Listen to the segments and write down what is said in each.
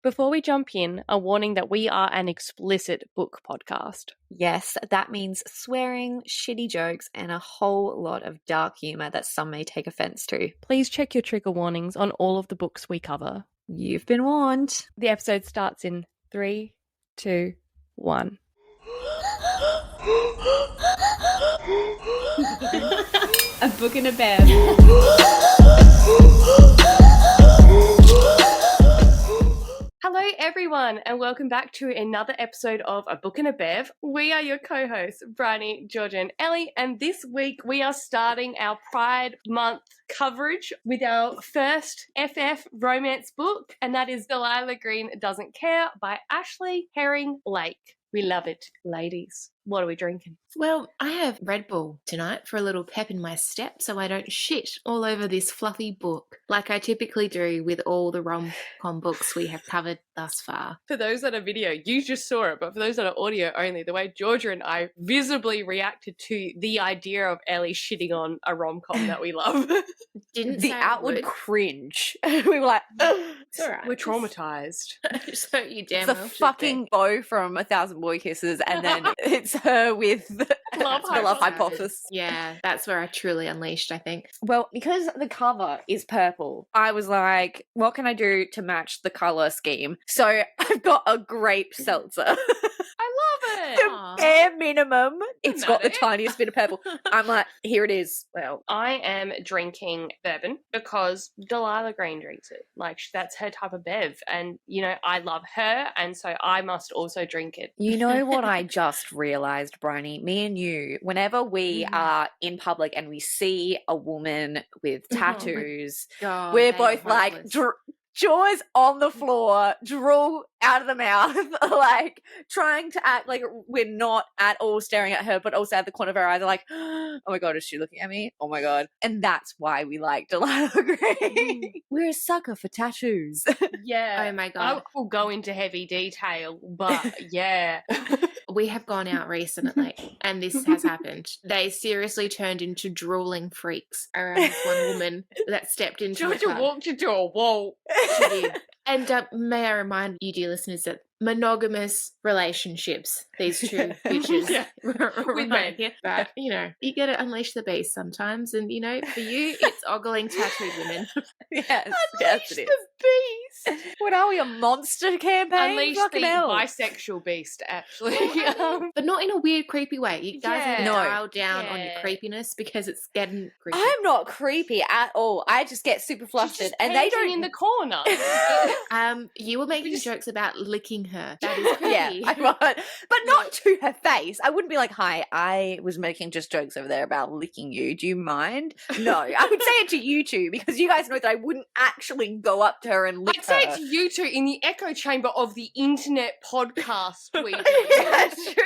Before we jump in, a warning that we are an explicit book podcast. Yes, that means swearing, shitty jokes, and a whole lot of dark humour that some may take offence to. Please check your trigger warnings on all of the books we cover. You've been warned. The episode starts in 3, 2, 1. A book and a bev. Hello everyone and welcome back to another episode of A Book and a Bev. We are your co-hosts, Briony, Georgia and Ellie, and this week we are starting our Pride Month coverage with our first FF romance book, and that is Delilah Green Doesn't Care by Ashley Herring Lake. We love it, ladies. What are we drinking? Well, I have Red Bull tonight for a little pep in my step so I don't shit all over this fluffy book like I typically do with all the rom-com books we have covered thus far. For those that are video, you just saw it, but for those that are audio only, the way Georgia and I visibly reacted to the idea of Ellie shitting on a rom-com that we love. Didn't The say I outward would. cringe. We were like, It's all right. We're traumatized. So you damn it's well the should fucking bow from 1,000 Boy Kisses, and then it's her with the Love Love be. Hypothesis. Yeah, that's where I truly unleashed, I think. Well, because the cover is purple, I was like, what can I do to match the colour scheme? So I've got a grape seltzer. I love it. Aw. The bare minimum. It's got the Dramatic. tiniest bit of purple. I'm like, here it is. Well, I am drinking bourbon because Delilah Green drinks it. Like, that's her type of bev. And, you know, I love her, and so I must also drink it. you know what I just realised, Bryony? Me and you, whenever we are in public and we see a woman with Oh my tattoos, God, we're they both are like, hopeless. jaws on the floor, drool out of the mouth, like trying to act like we're not at all staring at her, but also at the corner of our eyes are like, oh my God, is she looking at me? Oh my God. And that's why we like Delilah Green. We're a sucker for tattoos. Yeah. Oh my I God. will go into heavy detail, but yeah. We have gone out recently and this has happened. They seriously turned into drooling freaks around this one woman that stepped into the Georgia club. walked into a wall. She did. And may I remind you, dear listeners, that monogamous relationships, these two bitches Yeah. With men. here. But, you know, you got to unleash the beast sometimes. And, you know, for you, it's ogling tattooed women. Yes, Unleash it is. the beast. What are we, a monster campaign? Unleash the Fucking hell. bisexual beast, actually. But not in a weird, creepy way. You guys need to No. dial down on your Yeah. creepiness because it's getting creepy. I'm not creepy at all. I just get super She's flustered, just and they painting don't. in the corner. You were making jokes about licking her. That is creepy. Yeah, I would, but not to her face. I wouldn't be like, "Hi, I was making just jokes over there about licking you. Do you mind?" No, I would say it to you two because you guys know that I wouldn't actually go up to her and lick I'd say her. it to you two in the echo chamber of the internet podcast we do. That's true.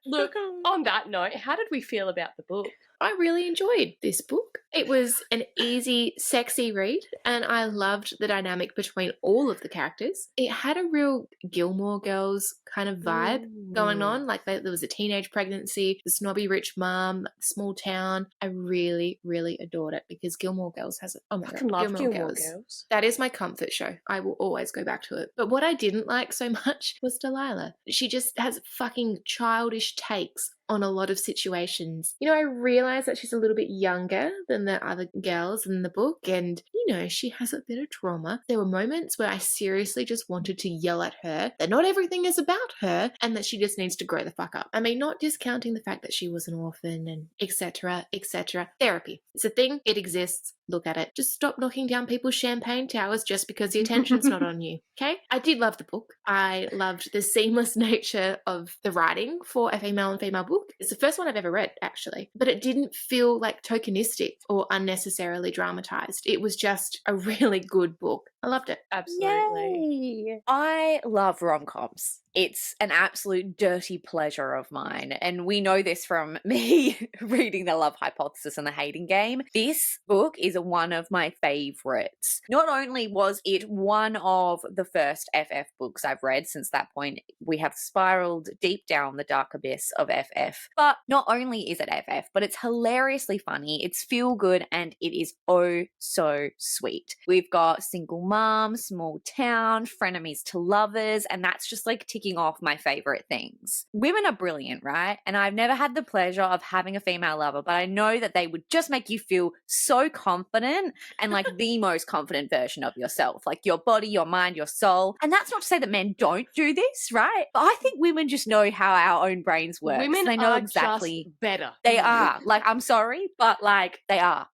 Look, on that note, how did we feel about the book? I really enjoyed this book. It was an easy, sexy read, and I loved the dynamic between all of the characters. It had a real Gilmore Girls kind of vibe going on. Like there was a teenage pregnancy, the snobby rich mom, small town. I really, really adored it because Gilmore Girls has it. Oh my I God, can love Gilmore Girls. That is my comfort show. I will always go back to it. But what I didn't like so much was Delilah. She just has fucking childish takes on a lot of situations. You know, I realize that she's a little bit younger than the other girls in the book, and, you know, she has a bit of trauma. There were moments where I seriously just wanted to yell at her that not everything is about her and that she just needs to grow the fuck up. I mean, not discounting the fact that she was an orphan and etc., etc. Therapy. It's a thing. It exists. Look at it. Just stop knocking down people's champagne towers just because the attention's not on you, okay? I did love the book. I loved the seamless nature of the writing for a female and female book. It's the first one I've ever read, actually. But it didn't feel like tokenistic or unnecessarily dramatized. It was just a really good book. I loved it. Absolutely. Yay. I love rom-coms. It's an absolute dirty pleasure of mine. And we know this from me reading The Love Hypothesis and The Hating Game. This book is one of my favorites. Not only was it one of the first FF books I've read, since that point we have spiraled deep down the dark abyss of FF, but not only is it FF, but it's hilariously funny, it's feel good, and it is oh so sweet. We've got single mom, small town, frenemies to lovers, and that's just like ticking off my favorite things. Women are brilliant, right? And I've never had the pleasure of having a female lover, but I know that they would just make you feel so confident and like the most confident version of yourself, like your body, your mind, your soul. And that's not to say that men don't do this, right? But I think women just know how our own brains work. Women they know are exactly just better. They are. Like, I'm sorry, but like they are.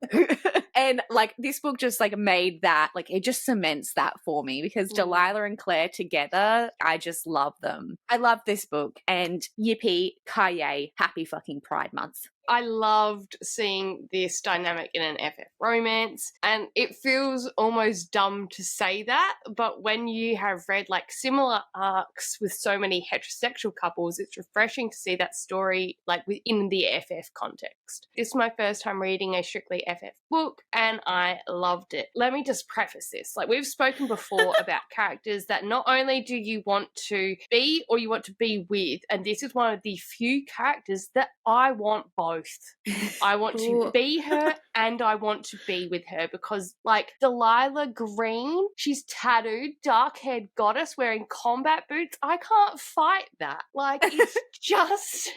And like this book just like made that, like it just cements that for me because Delilah and Claire together, I just love them. I love this book, and yippee, kaye, happy fucking Pride Month. I loved seeing this dynamic in an FF romance, and it feels almost dumb to say that, but when you have read like similar arcs with so many heterosexual couples, it's refreshing to see that story like within the FF context. This is my first time reading a strictly FF book, and I loved it. Let me just preface this. Like, we've spoken before about characters that not only do you want to be or you want to be with, and this is one of the few characters that I want both. I want to be her and I want to be with her because, like, Delilah Green, she's tattooed, dark-haired goddess wearing combat boots. I can't fight that. Like, it's just...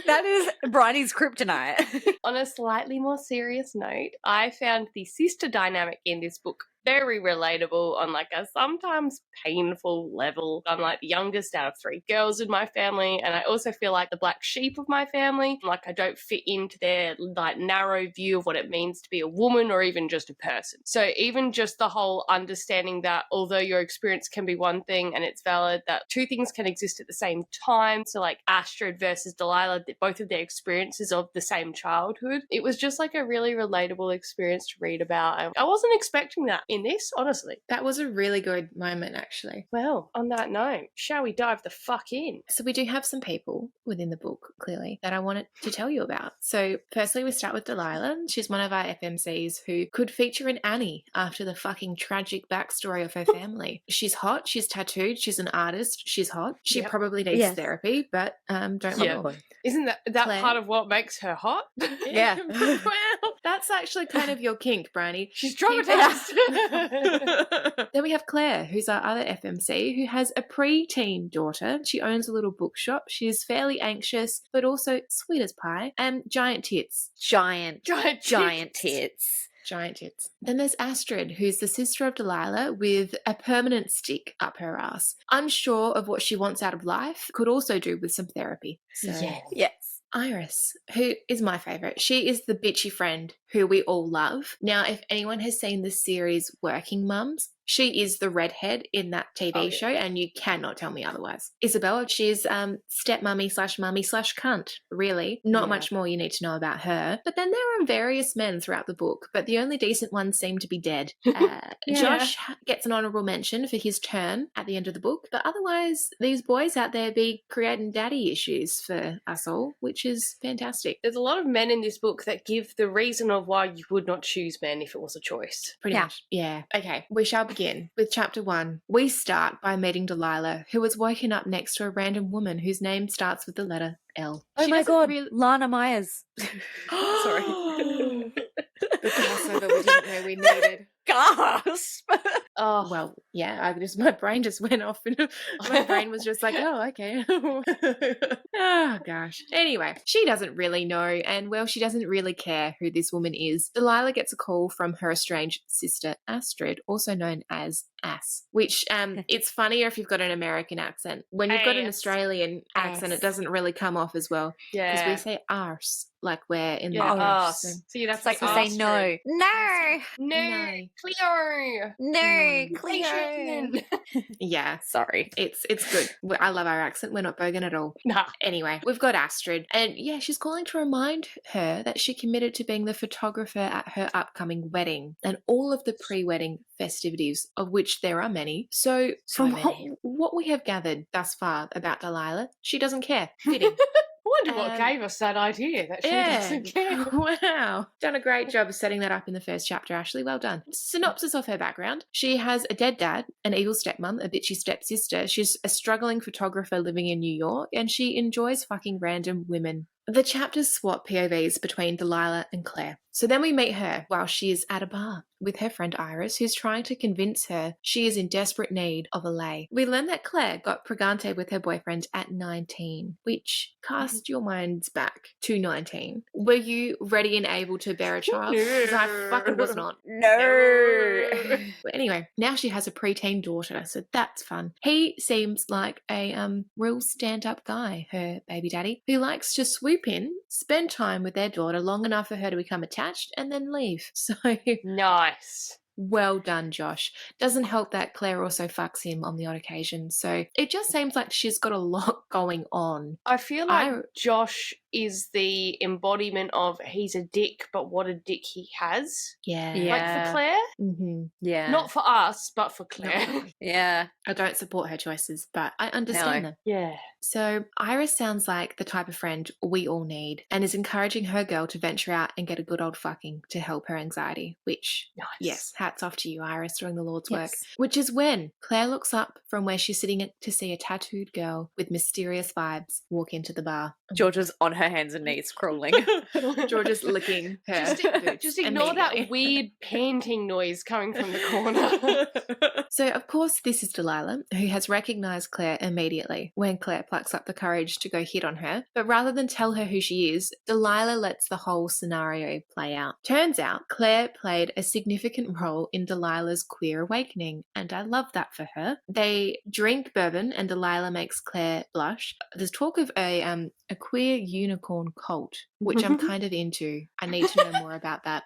That is Briony's kryptonite. On a slightly more serious note, I found the sister dynamic in this book very relatable on like a sometimes painful level. I'm like the youngest out of 3 girls in my family, and I also feel like the black sheep of my family. Like, I don't fit into their like narrow view of what it means to be a woman or even just a person. So even just the whole understanding that although your experience can be one thing and it's valid, that 2 things can exist at the same time. So like Astrid versus Delilah, both of their experiences of the same childhood. It was just like a really relatable experience to read about. I wasn't expecting that in this, honestly. That was a really good moment, actually. Well, on that note, shall we dive the fuck in? So we do have some people within the book, clearly, that I wanted to tell you about. So firstly, we start with Delilah. She's one of our FMCs who could feature in Annie after the fucking tragic backstory of her family. She's hot, she's tattooed, she's an artist, she's hot. She probably needs therapy, but don't worry. Isn't that Claire? Part of what makes her hot? Yeah. Well, that's actually kind of your kink, Briony. She's traumatized. Then we have Claire, who's our other FMC, who has a pre-teen daughter. She owns a little bookshop. She's fairly anxious, but also sweet as pie, and giant tits. Giant tits. Giant tits. Then there's Astrid, who's the sister of Delilah with a permanent stick up her ass. Unsure of what she wants out of life, could also do with some therapy. So. Yes. Iris, who is my favourite. She is the bitchy friend who we all love. Now, if anyone has seen the series Working Mums, she is the redhead in that TV show, and you cannot tell me otherwise. Isabella, she's stepmummy/mummy/cunt, really. Not much more you need to know about her. But then there are various men throughout the book, but the only decent ones seem to be dead. Josh gets an honourable mention for his turn at the end of the book, but otherwise these boys out there be creating daddy issues for us all, which is fantastic. There's a lot of men in this book that give the reason of why you would not choose men if it was a choice. Pretty much. Yeah. Okay, we shall begin with chapter 1. We start by meeting Delilah, who was woken up next to a random woman whose name starts with the letter L. Oh my God, Lana Myers. Sorry. The crossover we didn't know we needed. Gasp! Oh, well, yeah, my brain just went off and my brain was just like, oh, okay. Oh, gosh. Anyway, she doesn't really know, and, well, she doesn't really care who this woman is. Delilah gets a call from her estranged sister, Astrid, also known as Ass, which it's funnier if you've got an American accent. When you've got an Australian accent, it doesn't really come off as well. Yeah. Because we say arse, like we're in the arse. So you'd have to like to say no. No. Cleo. No, Cleo. Yeah. Sorry. It's good. I love our accent. We're not bogan at all. Nah. Anyway, we've got Astrid. And yeah, she's calling to remind her that she committed to being the photographer at her upcoming wedding and all of the pre-wedding festivities, of which there are many. So from what we have gathered thus far about Delilah, she doesn't care. Fitting. I wonder what gave us that idea that she doesn't care. Wow. Done a great job of setting that up in the first chapter, Ashley. Well done. Synopsis of her background. She has a dead dad, an evil stepmom, a bitchy stepsister. She's a struggling photographer living in New York, and she enjoys fucking random women. The chapters swap POVs between Delilah and Claire. So then we meet her while she is at a bar with her friend Iris, who's trying to convince her she is in desperate need of a lay. We learn that Claire got pregante with her boyfriend at 19, which cast your minds back to 19. Were you ready and able to bear a child? Because I fucking was not. No. But anyway, now she has a preteen daughter, so that's fun. He seems like a real stand-up guy, her baby daddy, who likes to swoop in, spend time with their daughter long enough for her to become attached, and then leave. So Nice. well done, Josh. Doesn't help that Claire also fucks him on the odd occasion, so it just seems like she's got a lot going on. I feel like Josh is the embodiment of he's a dick, but what a dick he has. Yeah. Like for Claire? Mm-hmm. Yeah. Not for us, but for Claire. Yeah. I don't support her choices, but I understand them. Yeah. So Iris sounds like the type of friend we all need and is encouraging her girl to venture out and get a good old fucking to help her anxiety, which, Nice. yes, hats off to you, Iris, doing the Lord's work. Yes. Which is when Claire looks up from where she's sitting to see a tattooed girl with mysterious vibes walk into the bar. Georgia's on her hands and knees crawling. Georgia's licking her boots Just ignore that immediately. weird panting noise coming from the corner. So, of course, this is Delilah, who has recognised Claire immediately when Claire plucks up the courage to go hit on her. But rather than tell her who she is, Delilah lets the whole scenario play out. Turns out Claire played a significant role in Delilah's queer awakening, and I love that for her. They drink bourbon, and Delilah makes Claire blush. There's talk of a queer unicorn cult, which I'm kind of into. I need to know more about that.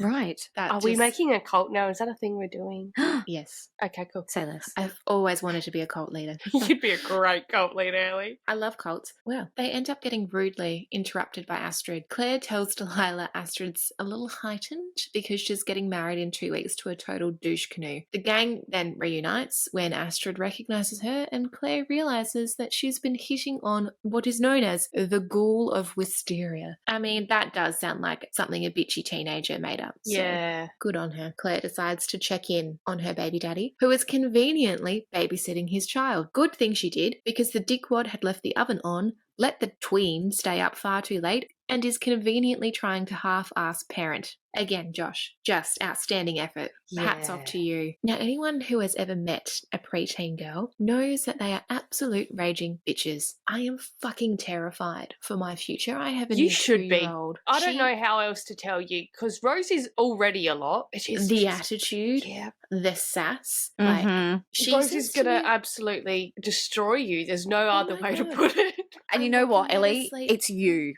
Right. Are we making a cult now? Is that a thing we're doing? Yes. Okay, cool. Say less. I've always wanted to be a cult leader. You'd be a great cult leader, Ellie. I love cults. Well, they end up getting rudely interrupted by Astrid. Claire tells Delilah Astrid's a little heightened because she's getting married in 2 weeks to a total douche canoe. The gang then reunites when Astrid recognises her and Claire realises that she's been hitting on what is known as the ghoul of wisteria. I mean, that does sound like something a bitchy teenager made up. So Yeah. good on her. Claire decides to check in on her baby daddy, who is conveniently babysitting his child. Good thing she did, because the dickwad had left the oven on, let the tween stay up far too late, and is conveniently trying to half-ass parent. Again, Josh, just outstanding effort. Hats off to you. Now, anyone who has ever met a preteen girl knows that they are absolute raging bitches. I am fucking terrified for my future. I have a You new should be. 2-year-old. I don't know how else to tell you, because Rose is already a lot. She's The just- attitude, Yeah. the sass. Mhm. Like, she Rose says is to going me- to absolutely destroy you. There's no other my way to God. put it. And you I know will what, never Ellie? sleep. It's you.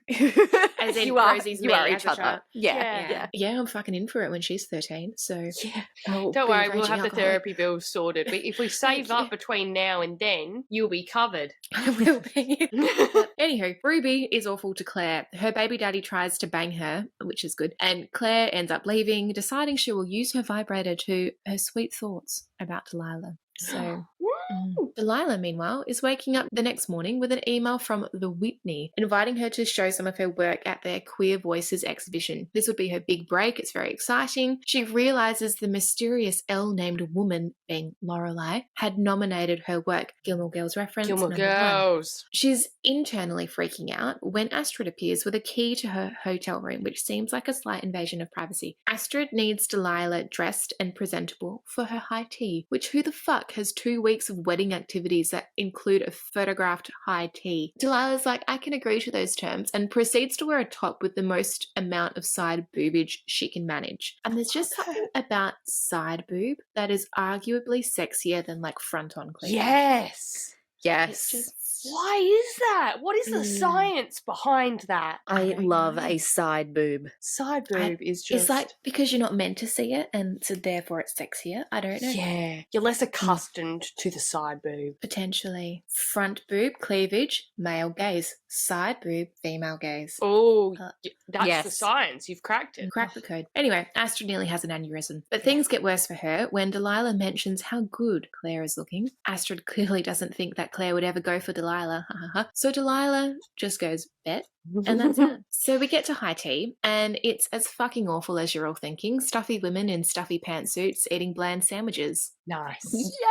As in you are, Rosie's you me are as each a other. child. Yeah. Yeah, I'm fucking in for it when she's 13. So Yeah. I'll Don't be a worry, we'll raging have the alcoholic. therapy bills sorted. If we save Thank up you. between now and then, you'll be covered. I will be. But anywho, Ruby is awful to Claire. Her baby daddy tries to bang her, which is good, and Claire ends up leaving, deciding she will use her vibrator to her sweet thoughts about Delilah. So Delilah, meanwhile, is waking up the next morning with an email from the Whitney inviting her to show some of her work at their Queer Voices exhibition. This would be her big break. It's very exciting. She realizes the mysterious L-named woman, being Lorelei, had nominated her work. Gilmore Girls reference. Gilmore number 1. Girls. She's internally freaking out when Astrid appears with a key to her hotel room, which seems like a slight invasion of privacy. Astrid needs Delilah dressed and presentable for her high tea, which who the fuck has 2 weeks of wedding activities that include a photographed high tea? Delilah's like, I can agree to those terms, and proceeds to wear a top with the most amount of side boobage she can manage. And there's just something about side boob that is arguably sexier than like front on cleavage. Yes. Yes. It's just... Why is that? What is the science behind that? I don't love know. a side boob. Side boob is just... It's like because you're not meant to see it, and so therefore it's sexier. I don't know. Yeah. You're less accustomed to the side boob. Potentially. Front boob, cleavage, male gaze. Side boob, female gaze. Oh, Uh, that's the yes. science. You've cracked it. Crack the code. Anyway, Astrid nearly has an aneurysm. But things get worse for her when Delilah mentions how good Claire is looking. Astrid clearly doesn't think that Claire would ever go for Delilah. So Delilah just goes, bet. And that's it. So we get to high tea, and it's as fucking awful as you're all thinking. Stuffy women in stuffy pantsuits eating bland sandwiches. Nice.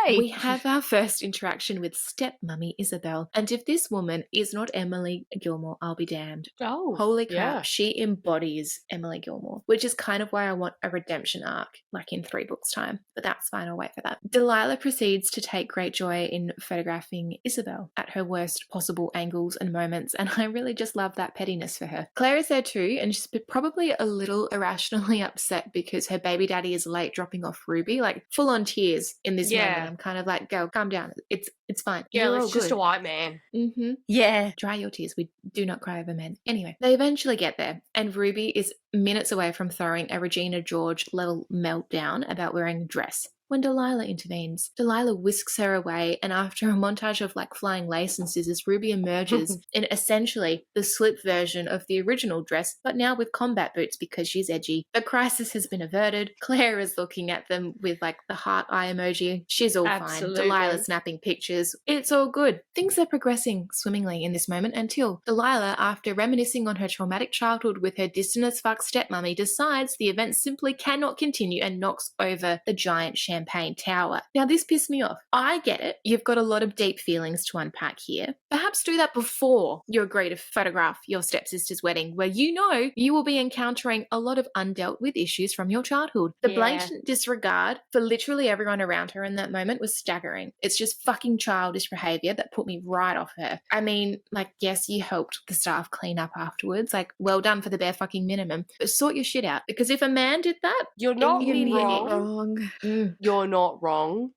Yay. We have our first interaction with stepmummy Isabel, and if this woman is not Emily Gilmore, I'll be damned. Oh, Holy crap, yeah. she embodies Emily Gilmore, which is kind of why I want a redemption arc, like in 3 books' time. But that's fine, I'll wait for that. Delilah proceeds to take great joy in photographing Isabel at her worst possible angles and moments, and I really just love that pettiness for her. Claire is there too, and she's probably a little irrationally upset because her baby daddy is late dropping off Ruby, like full on tears in this Yeah. moment. I'm kind of like, girl, calm down. It's fine. Yeah, You're all it's just good. a white man. Mm-hmm. Yeah. Dry your tears. We do not cry over men. Anyway, they eventually get there, and Ruby is minutes away from throwing a Regina George level meltdown about wearing a dress when Delilah intervenes. Delilah whisks her away, and after a montage of like flying lace and scissors, Ruby emerges in essentially the slip version of the original dress, but now with combat boots because she's edgy. The crisis has been averted. Claire is looking at them with like the heart eye emoji. She's all Absolutely. fine. Delilah's snapping pictures. It's all good. Things are progressing swimmingly in this moment until Delilah, after reminiscing on her traumatic childhood with her distant as fuck stepmummy, decides the event simply cannot continue and knocks over the giant champagne tower. Now, this pissed me off. I get it. You've got a lot of deep feelings to unpack here. Perhaps do that before you agree to photograph your stepsister's wedding, where you know you will be encountering a lot of undealt with issues from your childhood. The Yeah. blatant disregard for literally everyone around her in that moment was staggering. It's just fucking childish behavior that put me right off her. I mean, like, yes, you helped the staff clean up afterwards. Like, well done for the bare fucking minimum. But sort your shit out. Because if a man did that, You're not immediately wrong. You're not wrong.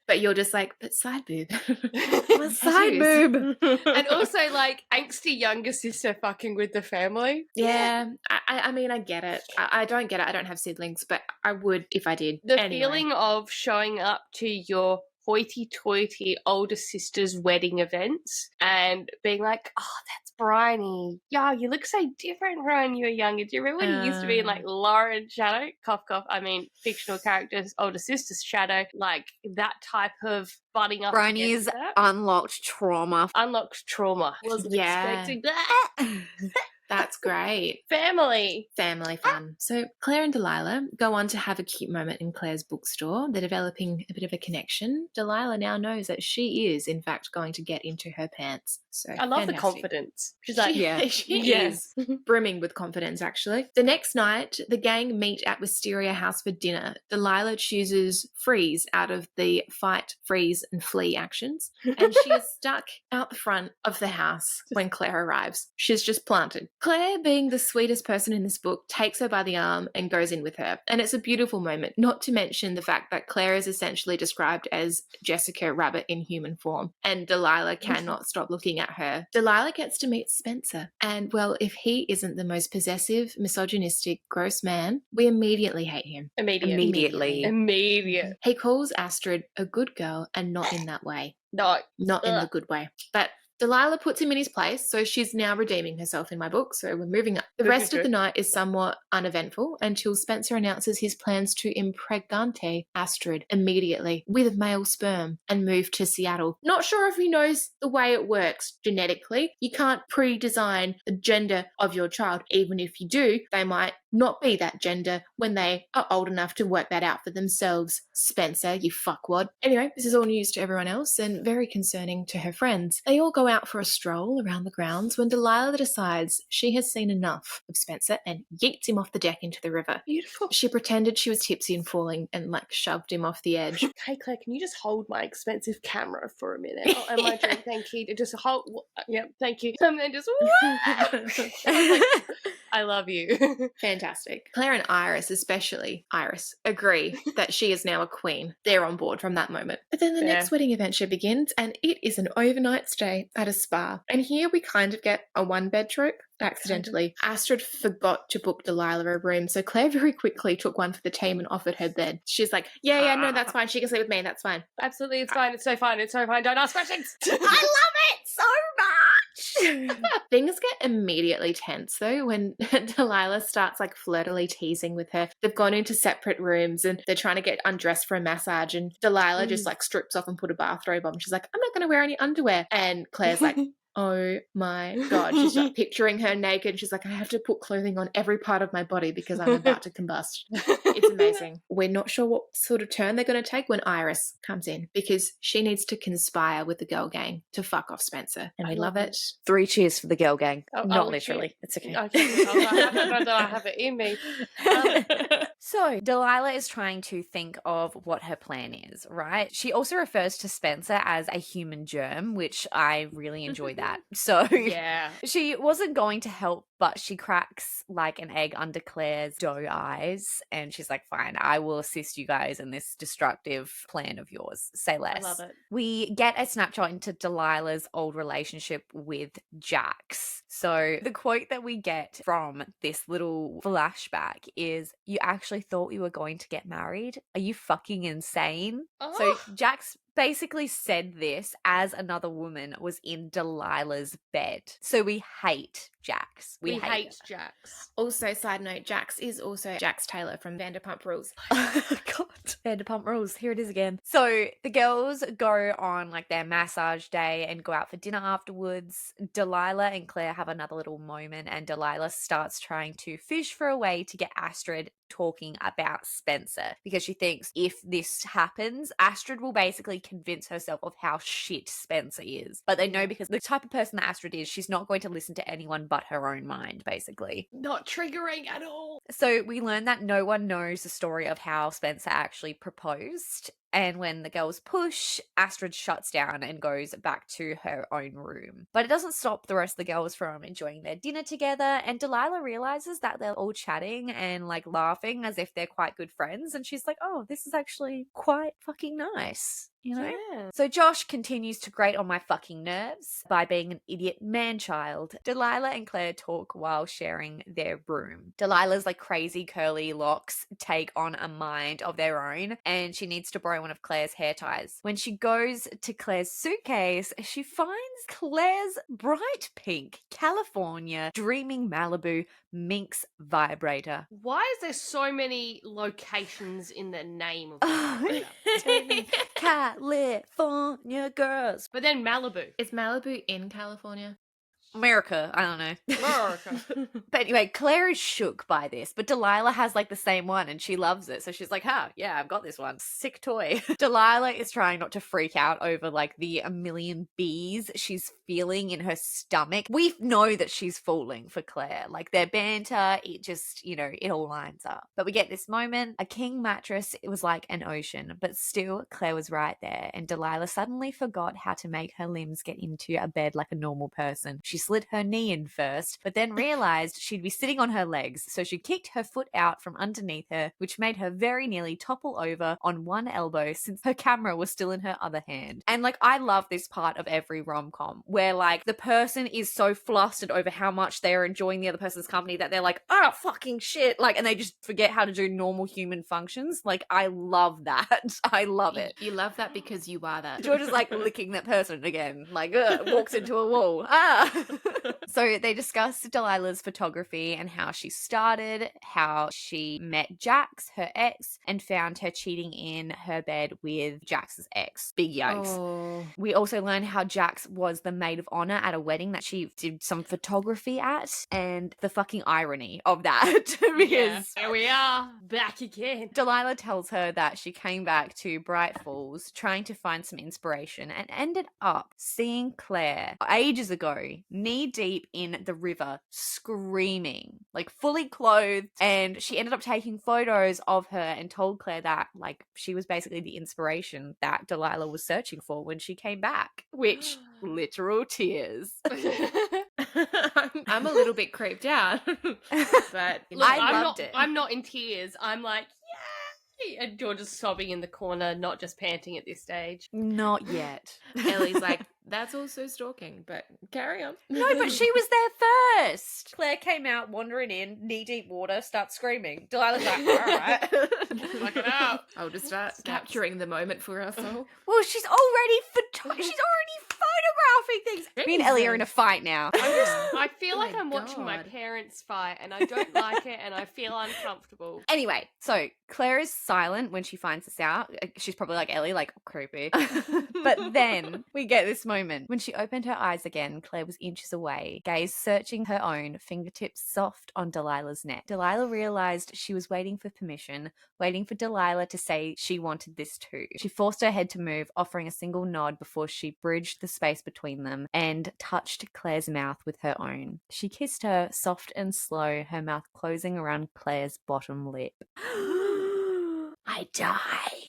But you're just like, but side boob. What's side boob? And also, like, angsty younger sister fucking with the family. Yeah, I mean, I get it. I don't get it. I don't have siblings, but I would if I did. The Anyway. feeling of showing up to your hoity-toity older sister's wedding events and being like, oh, that's Briony. Yeah, you look so different from when you were younger. Do you remember when you used to be in like Lauren Shadow? Cough, cough. I mean, fictional characters, older sister's Shadow. Like that type of butting up. Briony's unlocked trauma. Unlocked trauma. Wasn't expecting that. That's great. Family fun. So Claire and Delilah go on to have a cute moment in Claire's bookstore. They're developing a bit of a connection. Delilah now knows that she is, in fact, going to get into her pants. So I love fantastic. the confidence. She's like, she is brimming with confidence, actually. The next night, the gang meet at Wisteria House for dinner. Delilah chooses freeze out of the fight, freeze, and flee actions, and she is stuck out the front of the house when Claire arrives. She's just planted. Claire, being the sweetest person in this book, takes her by the arm and goes in with her. And it's a beautiful moment, not to mention the fact that Claire is essentially described as Jessica Rabbit in human form, and Delilah cannot stop looking at her. Delilah gets to meet Spencer, and well, if he isn't the most possessive, misogynistic, gross man, we immediately hate him. Immediately. He calls Astrid a good girl, and not in that way. Not in the good way. But Delilah puts him in his place, so she's now redeeming herself in my book, so we're moving up. The rest of the night is somewhat uneventful until Spencer announces his plans to impregnate Astrid immediately with male sperm and move to Seattle. Not sure if he knows the way it works genetically. You can't pre-design the gender of your child. Even if you do, they might not be that gender when they are old enough to work that out for themselves. Spencer, you fuckwad. Anyway, this is all news to everyone else and very concerning to her friends. They all go out for a stroll around the grounds when Delilah decides she has seen enough of Spencer and yeets him off the deck into the river. Beautiful. She pretended she was tipsy and falling and like shoved him off the edge. Hey Claire, can you just hold my expensive camera for a minute? Oh, and my drink, thank you. Just hold. Yep, thank you. And then just. I love you. Fantastic. Claire and Iris, especially Iris, agree that she is now a queen. They're on board from that moment. But then the next wedding adventure begins, and it is an overnight stay at a spa. And here we kind of get a one-bed trope. Accidentally. Astrid forgot to book Delilah a room, so Claire very quickly took one for the team and offered her bed. She's like, yeah, no, that's fine. She can sleep with me. That's fine. Absolutely, it's fine. It's so fine. It's so fine. Don't ask questions. I love it so much. Things get immediately tense, though, when Delilah starts, like, flirtily teasing with her. They've gone into separate rooms, and they're trying to get undressed for a massage, and Delilah just, like, strips off and put a bathrobe on. She's like, I'm not going to wear any underwear. And Claire's like, Oh my God. She's like picturing her naked. She's like, I have to put clothing on every part of my body because I'm about to combust. It's amazing. We're not sure what sort of turn they're going to take when Iris comes in because she needs to conspire with the girl gang to fuck off Spencer. And we love it. 3 cheers for the girl gang. Oh, Not oh, literally. shit. It's okay. Okay. I don't know that I have it in me. So Delilah is trying to think of what her plan is, right? She also refers to Spencer as a human germ, which I really enjoy that. So Yeah. she wasn't going to help, but she cracks like an egg under Claire's doe eyes. And she's like, fine, I will assist you guys in this destructive plan of yours. Say less. I love it. We get a snapshot into Delilah's old relationship with Jax. So the quote that we get from this little flashback is, you actually thought you were going to get married? Are you fucking insane? Oh. So Jax basically said this as another woman was in Delilah's bed. So we hate Jax. We hate hate Jax. Also, side note, Jax is also Jax Taylor from Vanderpump Rules. God. Vanderpump Rules. Here it is again. So the girls go on like their massage day and go out for dinner afterwards. Delilah and Claire have another little moment and Delilah starts trying to fish for a way to get Astrid talking about Spencer because she thinks if this happens, Astrid will basically convince herself of how shit Spencer is. But they know because the type of person that Astrid is, she's not going to listen to anyone but her own mind, basically. Not triggering at all. So we learn that no one knows the story of how Spencer actually proposed. And when the girls push, Astrid shuts down and goes back to her own room. But it doesn't stop the rest of the girls from enjoying their dinner together. And Delilah realizes that they're all chatting and like laughing as if they're quite good friends. And she's like, oh, this is actually quite fucking nice. You know? Yeah. So Josh continues to grate on my fucking nerves by being an idiot man-child. Delilah and Claire talk while sharing their room. Delilah's like crazy curly locks take on a mind of their own and she needs to borrow one of Claire's hair ties. When she goes to Claire's suitcase, she finds Claire's bright pink California Dreaming Malibu Minx vibrator. Why is there so many locations in the name of Oh, California girls. But then Malibu. Is Malibu in California? America, I don't know. America. But anyway, Claire is shook by this, but Delilah has like the same one and she loves it. So she's like, yeah, I've got this one. Sick toy. Delilah is trying not to freak out over like the a million bees she's feeling in her stomach. We know that she's falling for Claire. Like their banter, it just, you know, it all lines up. But we get this moment, a king mattress, it was like an ocean, but still Claire was right there. And Delilah suddenly forgot how to make her limbs get into a bed like a normal person. She slid her knee in first, but then realized she'd be sitting on her legs, so she kicked her foot out from underneath her, which made her very nearly topple over on one elbow since her camera was still in her other hand. And like, I love this part of every rom-com where like the person is so flustered over how much they're enjoying the other person's company that they're like, oh fucking shit, like, and they just forget how to do normal human functions. Like, I love that. I love it. You love that because you are that. George is like licking that person again, like walks into a wall. So they discuss Delilah's photography and how she started, how she met Jax, her ex, and found her cheating in her bed with Jax's ex. Big yikes. Oh. We also learn how Jax was the maid of honor at a wedding that she did some photography at, and the fucking irony of that. Because here we are, back again. Delilah tells her that she came back to Bright Falls trying to find some inspiration and ended up seeing Claire ages ago, knee deep in the river, screaming, like fully clothed. And she ended up taking photos of her and told Claire that like she was basically the inspiration that Delilah was searching for when she came back, which literal tears. I'm a little bit creeped out, but Look, I loved it. I'm not in tears. I'm like, yay! And George is sobbing in the corner, not just panting at this stage. Not yet. Ellie's like, that's also stalking, but carry on. No, but she was there first. Claire came out wandering in, knee-deep water, starts screaming. Delilah's like, all right. Look it up. I'll just start capturing the moment for us all. Well, she's already photographing Everything's... Me and Ellie are in a fight now. I feel Oh like my I'm watching my God. parents fight and I don't like it and I feel uncomfortable. Anyway, so Claire is silent when she finds this out. She's probably like Ellie, like, creepy. But then we get this moment. When she opened her eyes again, Claire was inches away, gaze searching her own, fingertips soft on Delilah's neck. Delilah realized she was waiting for permission, waiting for Delilah to say she wanted this too. She forced her head to move, offering a single nod before she bridged the space between them and touched Claire's mouth with her own. She kissed her, soft and slow, her mouth closing around Claire's bottom lip. I die.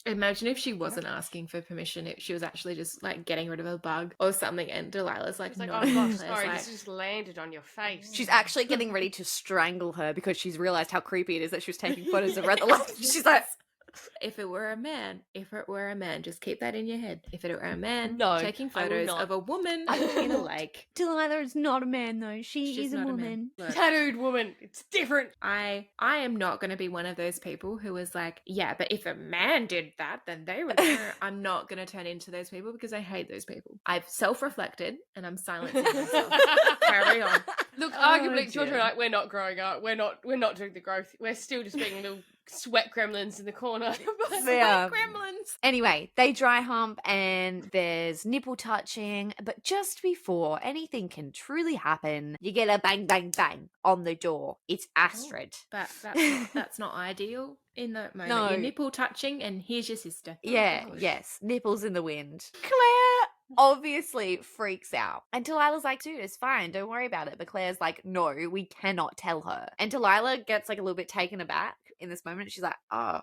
Imagine if she wasn't asking for permission, if she was actually just like getting rid of a bug or something, and Delilah's like, It's like, no, oh gosh, Claire's sorry, like, this just landed on your face. She's actually getting ready to strangle her because she's realized how creepy it is that she was taking photos of her at the last. She's like, if it were a man, just keep that in your head. If it were a man No, taking I will photos not. of a woman in a lake, Delilah is not a man though. She she's is a not woman. a man. Look, Tattooed woman, it's different. I am not going to be one of those people who is like, yeah, but if a man did that, then they would. I'm not going to turn into those people because I hate those people. I've self-reflected and I'm silencing myself. Carry on. Look, Oh, arguably, Georgia dear. and I, we're not growing up. We're not doing the growth. We're still just being little sweat gremlins in the corner. Yeah. Gremlins. Anyway, they dry hump and there's nipple touching, but just before anything can truly happen, you get a bang, bang, bang on the door. It's Astrid. But that's not ideal in that moment. No. Your nipple touching and here's your sister. Yeah, Oh, gosh. yes, nipples in the wind. Claire obviously freaks out. And Delilah's like, dude, it's fine, don't worry about it. But Claire's like, no, we cannot tell her. And Delilah gets like a little bit taken aback in this moment. She's like, oh,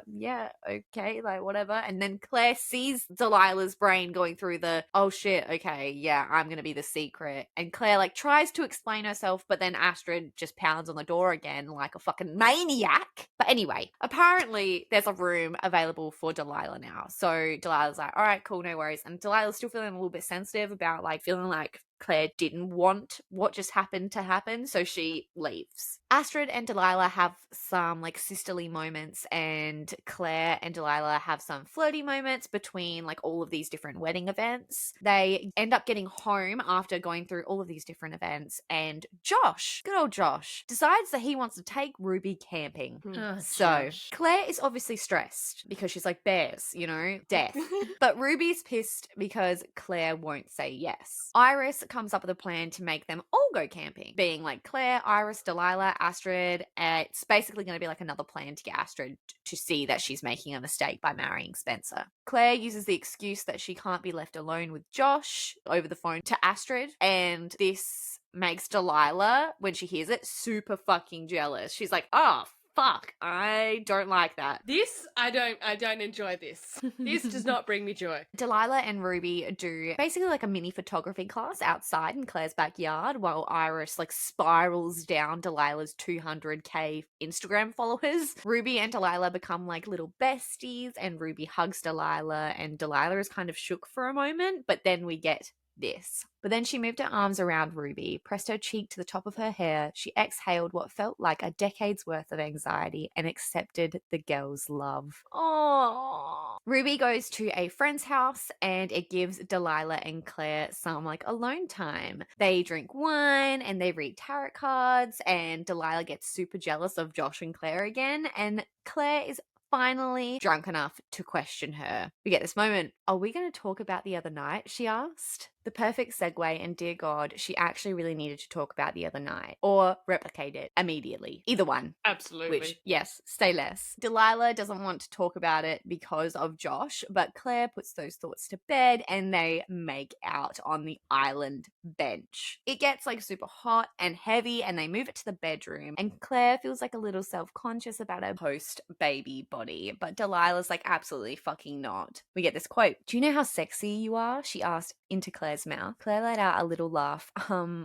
yeah, okay, like whatever. And then Claire sees Delilah's brain going through the, oh shit, okay, yeah, I'm gonna be the secret. And Claire like tries to explain herself, but then Astrid just pounds on the door again like a fucking maniac. But anyway, apparently there's a room available for Delilah now. So Delilah's like, all right, cool, no worries. And Delilah's still feeling a little bit sensitive about like feeling like Claire didn't want what just happened to happen, so she leaves. Astrid and Delilah have some like sisterly moments, and Claire and Delilah have some flirty moments between like all of these different wedding events. They end up getting home after going through all of these different events, and Josh, good old Josh, decides that he wants to take Ruby camping. Oh, So Josh. Claire is obviously stressed because she's like, bears, you know, death. But Ruby's pissed because Claire won't say yes. Iris comes up with a plan to make them all go camping, being like Claire, Iris, Delilah, Astrid. It's basically going to be like another plan to get Astrid to see that she's making a mistake by marrying Spencer. Claire uses the excuse that she can't be left alone with Josh over the phone to Astrid, and this makes Delilah, when she hears it, super fucking jealous. She's like, oh, fuck, I don't like that. This, I don't enjoy this. This does not bring me joy. Delilah and Ruby do basically like a mini photography class outside in Claire's backyard while Iris like spirals down Delilah's 200k Instagram followers. Ruby and Delilah become like little besties, and Ruby hugs Delilah, and Delilah is kind of shook for a moment, but then we get this. But then she moved her arms around Ruby, pressed her cheek to the top of her hair. She exhaled what felt like a decade's worth of anxiety and accepted the girl's love. Oh. Ruby goes to a friend's house and it gives Delilah and Claire some like alone time. They drink wine and they read tarot cards, and Delilah gets super jealous of Josh and Claire again, and Claire is finally drunk enough to question her. We get this moment. Are we going to talk about the other night? She asked. The perfect segue, and dear God, she actually really needed to talk about the other night or replicate it immediately. Either one. Absolutely. Which, yes, stay less. Delilah doesn't want to talk about it because of Josh, but Claire puts those thoughts to bed and they make out on the island bench. It gets like super hot and heavy and they move it to the bedroom, and Claire feels like a little self-conscious about her post-baby body, but Delilah's like, absolutely fucking not. We get this quote. Do you know how sexy you are? She asked into Claire's mouth. Claire let out a little laugh.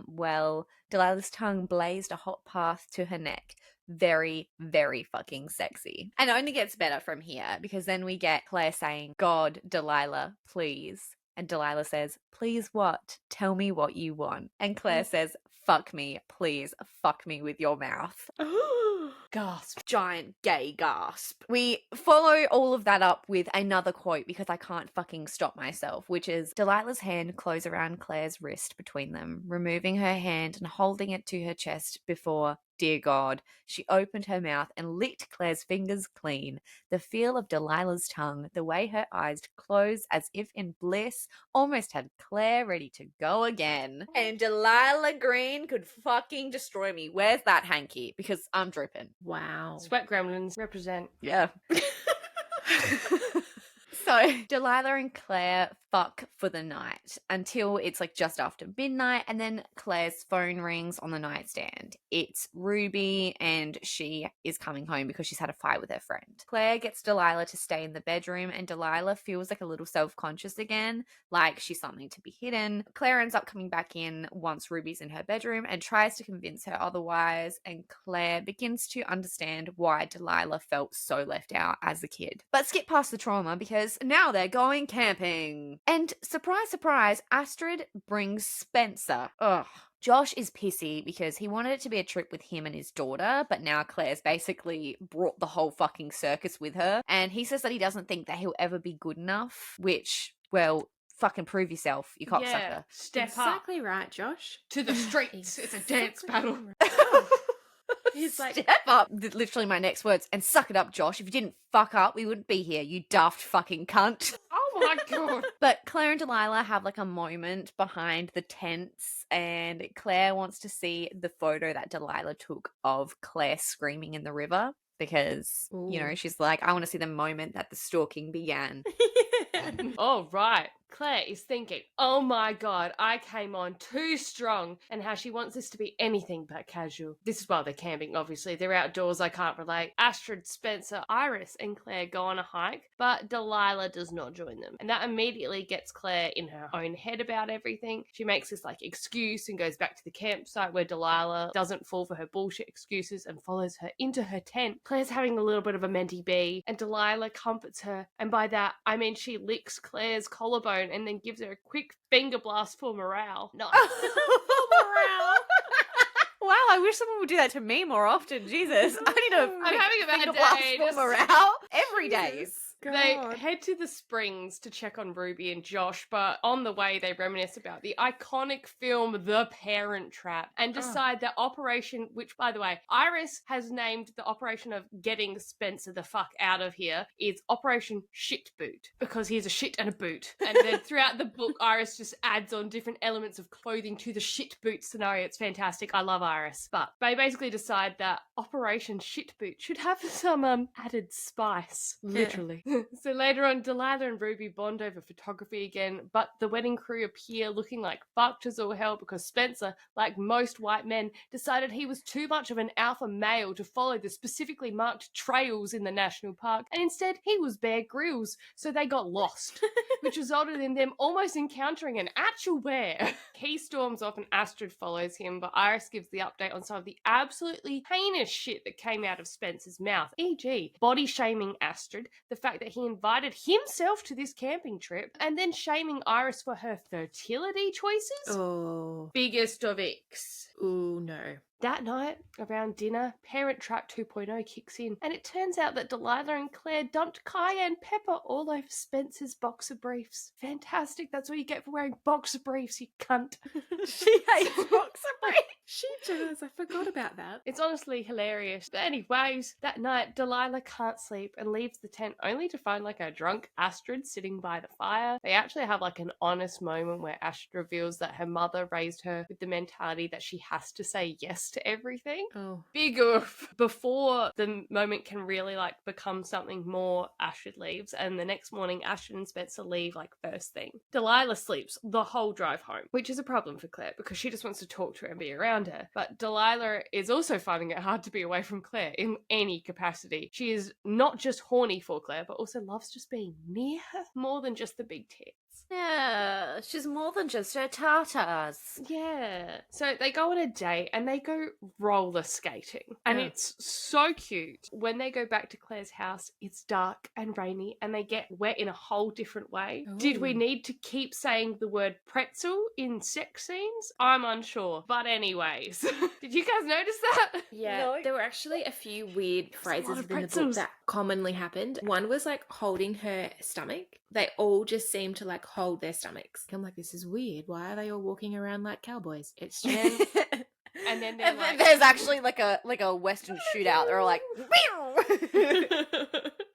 Well, Delilah's tongue blazed a hot path to her neck. Very, very fucking sexy. And it only gets better from here because then we get Claire saying, God, Delilah, please. And Delilah says, please what? Tell me what you want. And Claire says, fuck me, please, fuck me with your mouth. Gasp. Giant gay gasp. We follow all of that up with another quote because I can't fucking stop myself, which is Delilah's hand closed around Claire's wrist between them, removing her hand and holding it to her chest before, dear God, she opened her mouth and licked Claire's fingers clean. The feel of Delilah's tongue, the way her eyes closed as if in bliss, almost had Claire ready to go again. And Delilah Green could fucking destroy me. Where's that hanky? Because I'm dripping. Wow. Sweat gremlins represent. Yeah. So Delilah and Claire fuck for the night until it's like just after midnight, and then Claire's phone rings on the nightstand. It's Ruby and she is coming home because she's had a fight with her friend. Claire gets Delilah to stay in the bedroom and Delilah feels like a little self-conscious again, like she's something to be hidden. Claire ends up coming back in once Ruby's in her bedroom and tries to convince her otherwise, and Claire begins to understand why Delilah felt so left out as a kid. But skip past the trauma because now they're going camping. And surprise, surprise, Astrid brings Spencer. Ugh. Josh is pissy because he wanted it to be a trip with him and his daughter, but now Claire's basically brought the whole fucking circus with her. And he says that he doesn't think that he'll ever be good enough, which, well, fucking prove yourself, you cocksucker. Yeah, step Exactly up right, Josh. to the streets. It's a dance battle. He's like, Step up, literally my next words, and suck it up, Josh. If you didn't fuck up, we wouldn't be here, you daft fucking cunt. Oh my God. But Claire and Delilah have like a moment behind the tents, and Claire wants to see the photo that Delilah took of Claire screaming in the river because, you know, Ooh. she's like, I want to see the moment that the stalking began. Oh, right. Claire is thinking, oh my God, I came on too strong, and how she wants this to be anything but casual. This is while they're camping, obviously. They're outdoors, I can't relate. Astrid, Spencer, Iris, and Claire go on a hike, but Delilah does not join them. And that immediately gets Claire in her own head about everything. She makes this like excuse and goes back to the campsite where Delilah doesn't fall for her bullshit excuses and follows her into her tent. Claire's having a little bit of a mentee bee, and Delilah comforts her. And by that, I mean she licks Claire's collarbone and then gives her a quick finger blast for morale. Nice. Morale. Wow, I wish someone would do that to me more often. Jesus. I need a I'm having a bad finger day. blast for Just- morale every day. Jesus They God. head to the springs to check on Ruby and Josh, but on the way they reminisce about the iconic film The Parent Trap and decide that operation, which by the way, Iris has named the operation of getting Spencer the fuck out of here, is Operation Shit Boot, because he has a shit and a boot. And then throughout the book, Iris just adds on different elements of clothing to the shit boot scenario. It's fantastic. I love Iris. But they basically decide that Operation Shit Boot should have some added spice, literally. So later on, Delilah and Ruby bond over photography again, but the wedding crew appear looking like fucked as all hell because Spencer, like most white men, decided he was too much of an alpha male to follow the specifically marked trails in the national park, and instead he was Bear Grylls, so they got lost, which resulted in them almost encountering an actual bear. He storms off and Astrid follows him, but Iris gives the update on some of the absolutely heinous shit that came out of Spencer's mouth, e.g. body shaming Astrid, the fact that he invited himself to this camping trip, and then shaming Iris for her fertility choices. Oh. Biggest of icks. Ooh, no. That night, around dinner, Parent Trap 2.0 kicks in, and it turns out that Delilah and Claire dumped cayenne pepper all over Spencer's boxer briefs. Fantastic, that's what you get for wearing boxer briefs, you cunt. She hates boxer briefs. She does. I forgot about that. It's honestly hilarious. But anyways, that night, Delilah can't sleep and leaves the tent only to find like a drunk Astrid sitting by the fire. They actually have like an honest moment where Astrid reveals that her mother raised her with the mentality that she has to say yes to everything. Oh. Big oof. Before the moment can really like become something more, Astrid leaves, and the next morning Astrid and Spencer leave like first thing. Delilah sleeps the whole drive home, which is a problem for Claire because she just wants to talk to her and be around her. But Delilah is also finding it hard to be away from Claire in any capacity. She is not just horny for Claire, but also loves just being near her more than just the big tits. Yeah, she's more than just her tartars. Yeah. So they go on a date and they go roller skating. And it's so cute. When they go back to Claire's house, it's dark and rainy and they get wet in a whole different way. Ooh. Did we need to keep saying the word pretzel in sex scenes? I'm unsure. But anyways, did you guys notice that? Yeah, No. there were actually a few weird phrases of within the book pretzels. that commonly happened. One was like holding her stomach. They all just seemed to like hold their stomachs. I'm like, this is weird. Why are they all walking around like cowboys? It's just And then they're like, there's actually like a Western shootout. They're like,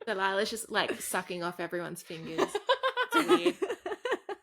Delilah's just like sucking off everyone's fingers. It's weird.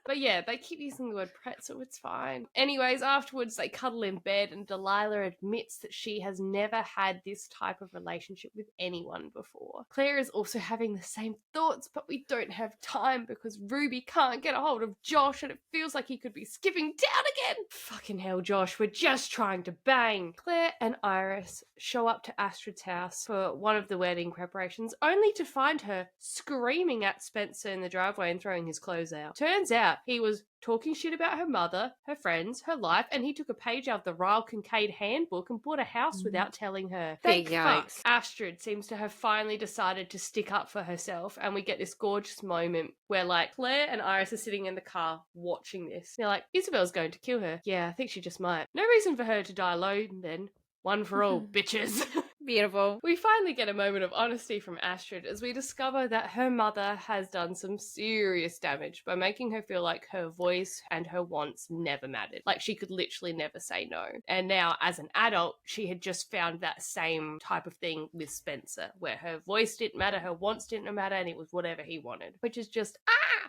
But yeah, they keep using the word pretzel, it's fine. Anyways, afterwards they cuddle in bed and Delilah admits that she has never had this type of relationship with anyone before. Claire is also having the same thoughts, but we don't have time because Ruby can't get a hold of Josh and it feels like he could be skipping town again. Fucking hell, Josh, we're just trying to bang. Claire and Iris show up to Astrid's house for one of the wedding preparations, only to find her screaming at Spencer in the driveway and throwing his clothes out. Turns out he was talking shit about her mother, her friends, her life, and he took a page out of the Ryle Kincaid handbook and bought a house without telling her. Big Thank fuck. yikes. Astrid seems to have finally decided to stick up for herself, and we get this gorgeous moment where, like, Claire and Iris are sitting in the car watching this. They're like, Isabel's going to kill her. Yeah, I think she just might. No reason for her to die alone, then. One for all, bitches. Beautiful. We finally get a moment of honesty from Astrid as we discover that her mother has done some serious damage by making her feel like her voice and her wants never mattered. Like she could literally never say no. And now, as an adult, she had just found that same type of thing with Spencer, where her voice didn't matter, her wants didn't matter, and it was whatever he wanted, which is just,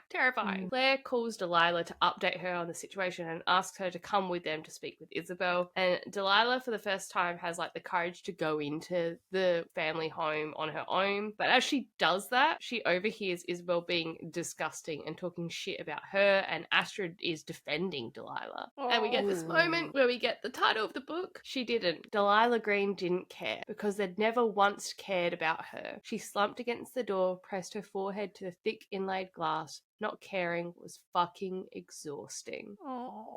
terrifying. Claire calls Delilah to update her on the situation and asks her to come with them to speak with Isabel. And Delilah, for the first time, has like the courage to go into the family home on her own. But as she does that, she overhears Isabel being disgusting and talking shit about her, and Astrid is defending Delilah. And we get this moment where we get the title of the book. She didn't. Delilah Green didn't care because they'd never once cared about her. She slumped against the door, pressed her forehead to the thick inlaid glass. Not caring was fucking exhausting.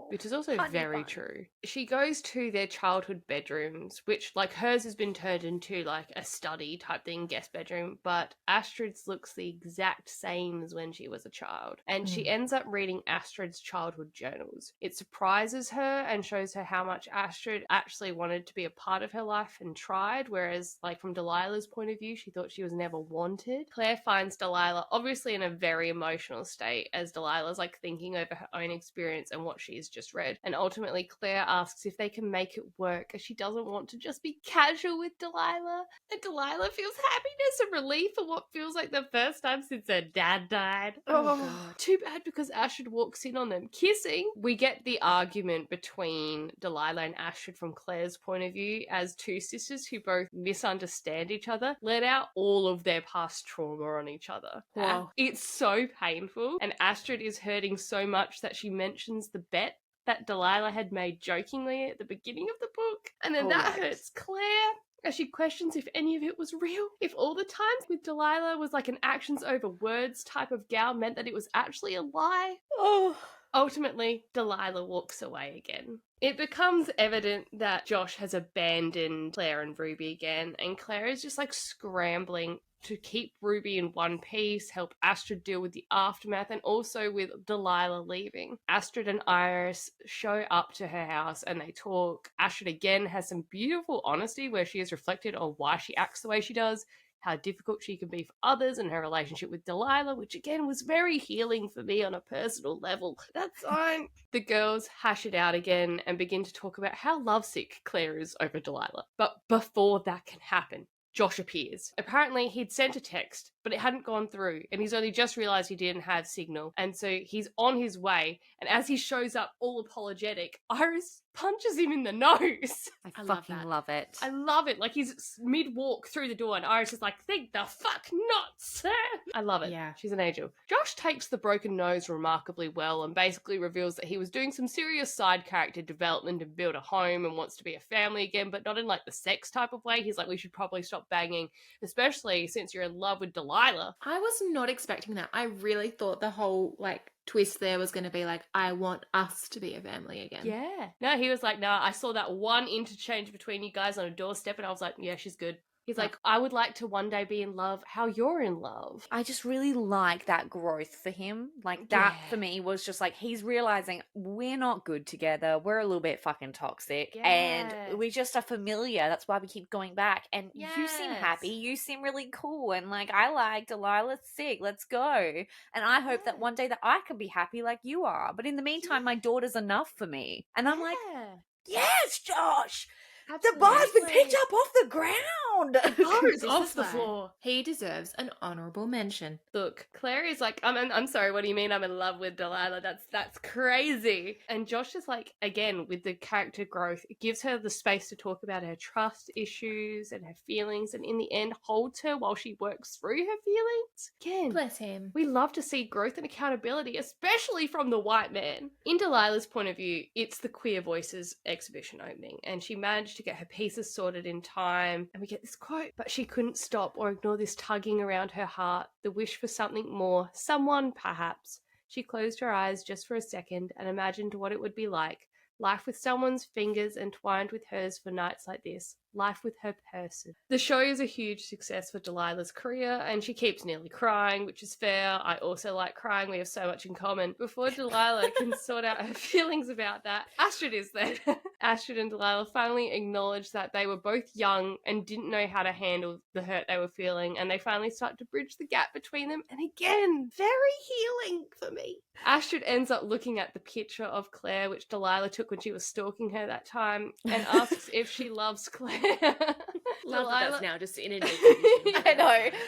Which is also very true. She goes to their childhood bedrooms, which, like, hers has been turned into, like, a study type thing, guest bedroom, but Astrid's looks the exact same as when she was a child. And she ends up reading Astrid's childhood journals. It surprises her and shows her how much Astrid actually wanted to be a part of her life and tried, whereas, like, from Delilah's point of view, she thought she was never wanted. Claire finds Delilah obviously in a very emotional state as Delilah's like thinking over her own experience and what she's just read. And ultimately Claire asks if they can make it work as she doesn't want to just be casual with Delilah. And Delilah feels happiness and relief for what feels like the first time since her dad died. Oh, God. Too bad because Astrid walks in on them kissing. We get the argument between Delilah and Astrid from Claire's point of view as two sisters who both misunderstand each other, let out all of their past trauma on each other. Wow. It's so painful. And Astrid is hurting so much that she mentions the bet that Delilah had made jokingly at the beginning of the book. And then that hurts Claire as she questions if any of it was real. If all the times with Delilah was like an actions over words type of gal meant that it was actually a lie. Ultimately, Delilah walks away again. It becomes evident that Josh has abandoned Claire and Ruby again, and Claire is just like scrambling to keep Ruby in one piece, help Astrid deal with the aftermath, and also with Delilah leaving. Astrid and Iris show up to her house and they talk. Astrid again has some beautiful honesty where she has reflected on why she acts the way she does, how difficult she can be for others, and her relationship with Delilah, which again was very healing for me on a personal level. That's fine. The girls hash it out again and begin to talk about how lovesick Claire is over Delilah. But before that can happen, Josh appears. Apparently, he'd sent a text, but it hadn't gone through, and he's only just realised he didn't have signal, and so he's on his way, and as he shows up all apologetic, Iris punches him in the nose. I fucking love it. I love it. Like, he's mid-walk through the door, and Iris is like, think the fuck not, sir. I love it. Yeah. She's an angel. Josh takes the broken nose remarkably well and basically reveals that he was doing some serious side character development to build a home and wants to be a family again, but not in, like, the sex type of way. He's like, we should probably stop banging, especially since you're in love with Delilah. I was not expecting that. I really thought the whole, like, twist there was going to be like, I want us to be a family again. Yeah. No, he was like, no, I saw that one interchange between you guys on a doorstep and I was like, yeah, she's good. He's like, I would like to one day be in love how you're in love. I just really like that growth for him. Like, that for me was just like, he's realizing we're not good together. We're a little bit fucking toxic. And we just are familiar. That's why we keep going back. And you seem happy. You seem really cool. And like, I like Delilah's sick. Let's go. And I hope that one day that I can be happy like you are. But in the meantime, my daughter's enough for me. And I'm like, yes, Josh. Absolutely. The bar's been picked up off the ground. The bar is off the floor. He deserves an honourable mention. Look, Claire is like, I'm sorry, what do you mean I'm in love with Delilah? That's crazy. And Josh is like, again, with the character growth, it gives her the space to talk about her trust issues and her feelings, and in the end holds her while she works through her feelings. Again, bless him. We love to see growth and accountability, especially from the white man. In Delilah's point of view, it's the Queer Voices exhibition opening, and she managed to get her pieces sorted in time, and we get this quote, but she couldn't stop or ignore this tugging around her heart, the wish for something more, someone perhaps. She closed her eyes just for a second and imagined what it would be like, life with someone's fingers entwined with hers for nights like this, life with her person. The show is a huge success for Delilah's career, and she keeps nearly crying, which is fair. I also like crying. We have so much in common. Before Delilah can sort out her feelings about that, Astrid is there. Astrid and Delilah finally acknowledge that they were both young and didn't know how to handle the hurt they were feeling, and they finally start to bridge the gap between them, and again, very healing for me. Astrid ends up looking at the picture of Claire, which Delilah took when she was stalking her that time, and asks if she loves Claire. Love that that's now just in an I know.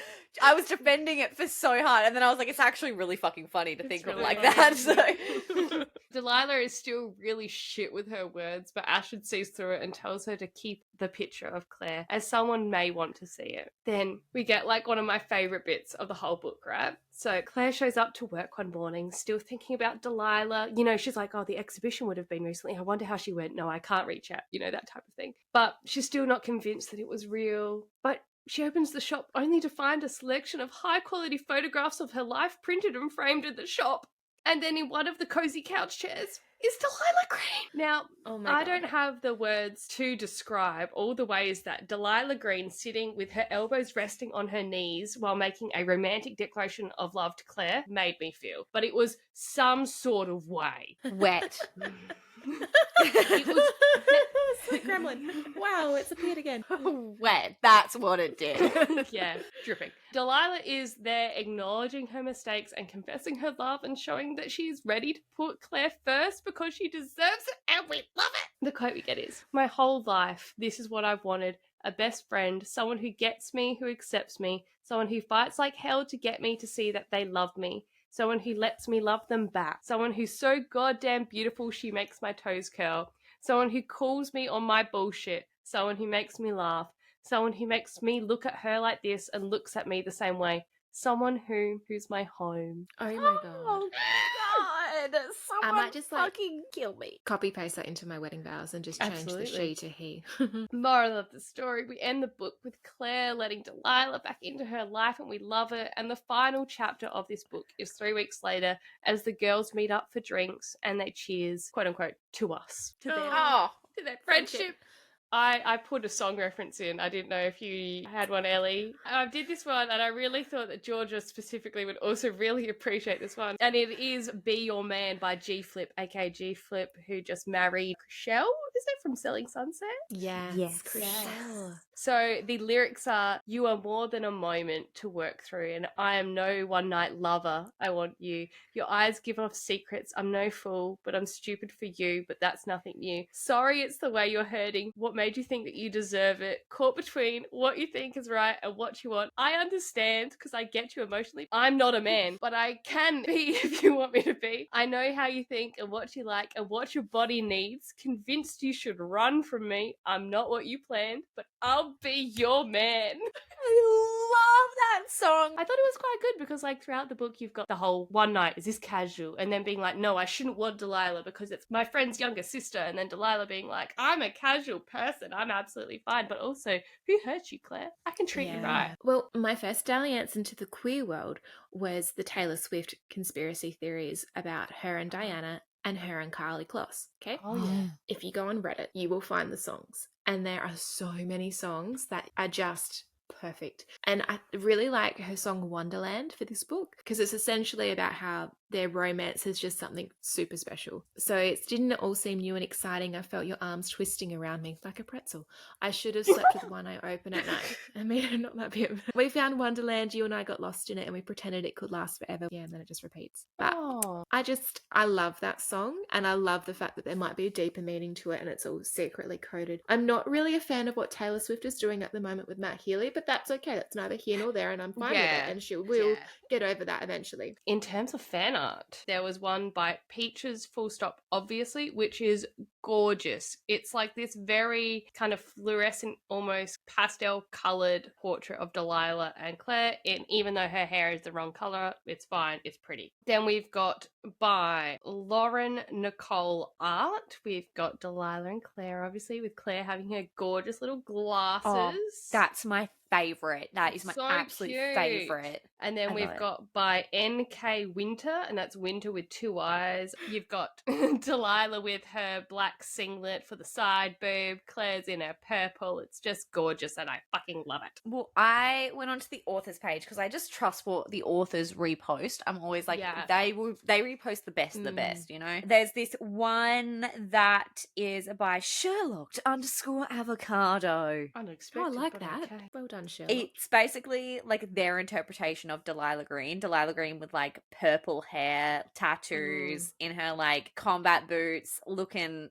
I was defending it for so hard, and then I was like, it's actually really fucking funny to think really of like funny. that. So Delilah is still really shit with her words, but Astrid sees through it and tells her to keep the picture of Claire, as someone may want to see it. Then we get like one of my favourite bits of the whole book, right? So Claire shows up to work one morning, still thinking about Delilah. You know, she's like, oh, the exhibition would have been recently. I wonder how she went. No, I can't reach out. You know, that type of thing. But she's still not convinced that it was real. But she opens the shop only to find a selection of high-quality photographs of her life printed and framed in the shop. And then in one of the cozy couch chairs is Delilah Green. Now, I don't have the words to describe all the ways that Delilah Green, sitting with her elbows resting on her knees while making a romantic declaration of love to Claire, made me feel. But it was some sort of way. wet. It was it's the gremlin. Wow, it's appeared again. Wet. That's what it did. Yeah, dripping. Delilah is there acknowledging her mistakes and confessing her love and showing that she is ready to put Claire first because she deserves it, and we love it. The quote we get is, my whole life, this is what I've wanted. A best friend, someone who gets me, who accepts me, someone who fights like hell to get me to see that they love me. Someone who lets me love them back. Someone who's so goddamn beautiful she makes my toes curl. Someone who calls me on my bullshit. Someone who makes me laugh. Someone who makes me look at her like this and looks at me the same way. Someone who's my home. Oh my god. Oh god. Someone I might just fucking kill me. Copy paste that into my wedding vows and just change the she to he. Moral of the story, we end the book with Claire letting Delilah back into her life, and we love it. And the final chapter of this book is 3 weeks later as the girls meet up for drinks and they cheers, quote unquote, to us. To their friendship. I put a song reference in. I didn't know if you had one, Ellie. I did this one, and I really thought that Georgia specifically would also really appreciate this one. And it is Be Your Man by G-Flip, aka G-Flip, who just married Chriselle. Is it from Selling Sunset? Yes. Chriselle. So the lyrics are, you are more than a moment to work through, and I am no one-night lover. I want you. Your eyes give off secrets. I'm no fool, but I'm stupid for you, but that's nothing new. Sorry, it's the way you're hurting. What made you think that you deserve it? Caught between what you think is right and what you want. I understand because I get you emotionally. I'm not a man, but I can be if you want me to be. I know how you think and what you like and what your body needs. Convinced you should run from me. I'm not what you planned, but I'll be your man. I love that song. I thought it was quite good because like throughout the book you've got the whole one night, is this casual? And then being like, no, I shouldn't want Delilah because it's my friend's younger sister. And then Delilah being like, I'm a casual person. person. I'm absolutely fine. But also, who hurt you, Claire? I can treat you right. Well, my first dalliance into the queer world was the Taylor Swift conspiracy theories about her and Diana and her and Carly Kloss. Okay. Oh, yeah. If you go on Reddit, you will find the songs. And there are so many songs that are just perfect. And I really like her song Wonderland for this book because it's essentially about how their romance is just something super special. So it didn't all seem new and exciting. I felt your arms twisting around me like a pretzel. I should have slept with one eye open at night. I mean, not that bit. We found Wonderland, you and I got lost in it and we pretended it could last forever. Yeah, and then it just repeats. But I love that song and I love the fact that there might be a deeper meaning to it and it's all secretly coded. I'm not really a fan of what Taylor Swift is doing at the moment with Matt Healy, but that's okay. That's neither here nor there and I'm fine with it and she will get over that eventually. In terms of fan art, there was one by Peaches.obviously, which is gorgeous. It's like this very kind of fluorescent, almost pastel coloured portrait of Delilah and Claire. And even though her hair is the wrong colour, it's fine. It's pretty. Then we've got by Laurennicoleart. We've got Delilah and Claire, obviously, with Claire having her gorgeous little glasses. Oh, that's my favourite. That is my absolute favourite. And then we've got by nkwiinter, and that's winter with 2 eyes. You've got Delilah with her black singlet for the side boob. Claire's in her purple. It's just gorgeous and I fucking love it. Well, I went onto the author's page because I just trust what the authors repost. I'm always like, they repost the best of the best, you know? There's this one that is by Sherlock_avocado. Unexpected. Oh, I like that. Okay. Well done, Sherlock. It's basically like their interpretation of Delilah Green. Delilah Green with like purple hair, tattoos, in her like combat boots, looking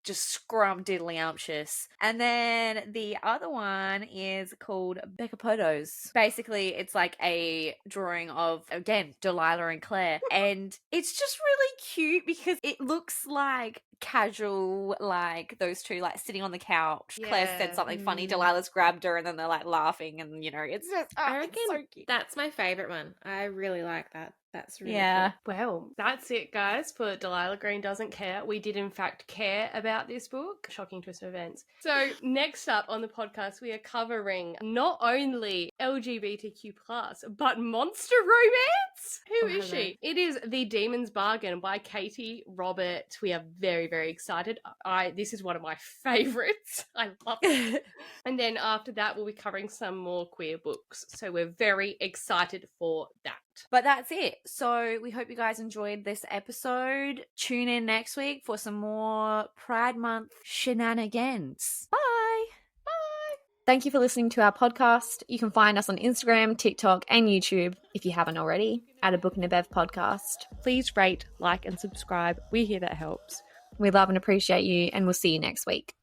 just scrumdiddlyumptious. And then the other one is called Beccapodos. Basically, it's like a drawing of, again, Delilah and Claire. And it's just really cute because it looks like casual, like those two like sitting on the couch. Claire said something funny, Delilah's grabbed her and then they're like laughing and you know, it's just I reckon it's so cute. that's my favourite one. I really like that. That's really cool. Well, that's it, guys, for Delilah Green Doesn't Care. We did, in fact, care about this book. Shocking twist of events. So next up on the podcast, we are covering not only LGBTQ+, but monster romance. Who is she? It is The Demon's Bargain by Katie Robert. We are very, very excited. This is one of my favourites. I love it. And then after that, we'll be covering some more queer books. So we're very excited for that. But that's it. So we hope you guys enjoyed this episode. Tune in next week for some more Pride Month shenanigans. Bye. Bye. Thank you for listening to our podcast. You can find us on Instagram, TikTok, and YouTube, if you haven't already, at A Book and a Bev podcast. Please rate, like, and subscribe. We hear that helps. We love and appreciate you, and we'll see you next week.